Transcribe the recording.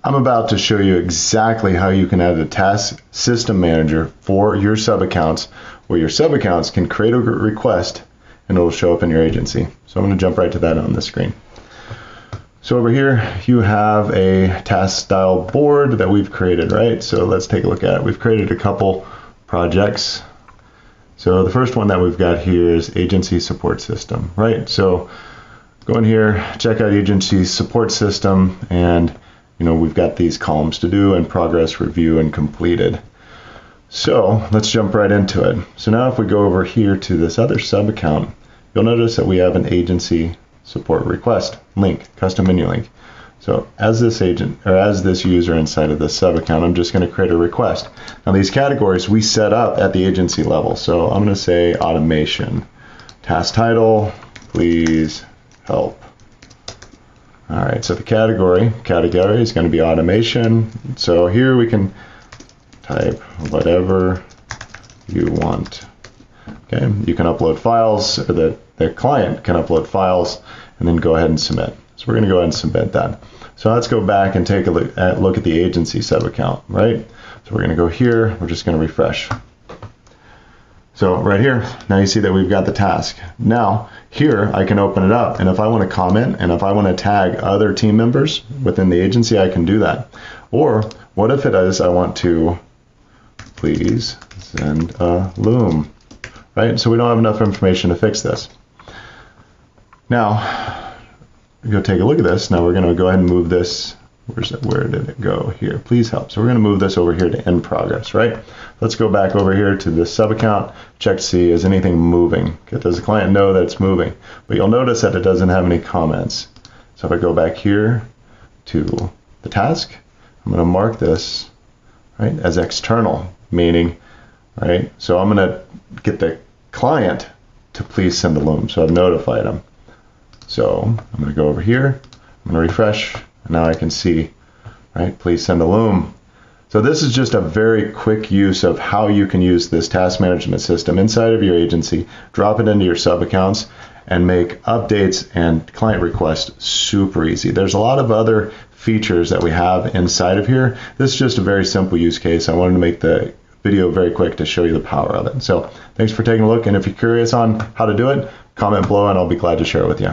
I'm about to show you exactly how you can add a task system manager for your sub-accounts, where your sub-accounts can create a request and it will show up in your agency. So I'm going to jump right to that on the screen. So over here you have a task style board that we've created, right? So let's take a look at it. We've created a couple projects. So the first one that we've got here is agency support system, right? So go in here, check out agency support system, and we've got these columns to do and progress, review, and completed. So let's jump right into it. So now if we go over here to this other sub account, you'll notice that we have an agency support request link, custom menu link. So as this user inside of this sub account, I'm just going to create a request. Now these categories we set up at the agency level. So I'm going to say automation, task title, please help. All right, so the category is going to be automation. So here we can type whatever you want. Okay, you can upload files, or the client can upload files, and then go ahead and submit. So we're going to go ahead and submit that. So let's go back and take a look at the agency sub account, right? So we're going to go here. We're just going to refresh. So right here, now you see that we've got the task. Now here I can open it up, and if I want to comment and if I want to tag other team members within the agency, I can do that. Or what if it is I want to please send a loom, right? So we don't have enough information to fix this. Now go take a look at this. Now we're going to go ahead and move this. Where did it go? Here, please help. So we're going to move this over here to end progress, right? Let's go back over here to this sub account, check to see is anything moving. Does the client know that it's moving? But you'll notice that it doesn't have any comments. So if I go back here to the task, I'm going to mark this, right, as external, meaning, right, so I'm going to get the client to please send a loom. So I've notified them. So I'm going to go over here, I'm going to refresh, and now I can see, right, please send a loom. So this is just a very quick use of how you can use this task management system inside of your agency, drop it into your sub accounts, and make updates and client requests super easy. There's a lot of other features that we have inside of here. This is just a very simple use case. I wanted to make the video very quick to show you the power of it. So thanks for taking a look, and if you're curious on how to do it, comment below and I'll be glad to share it with you.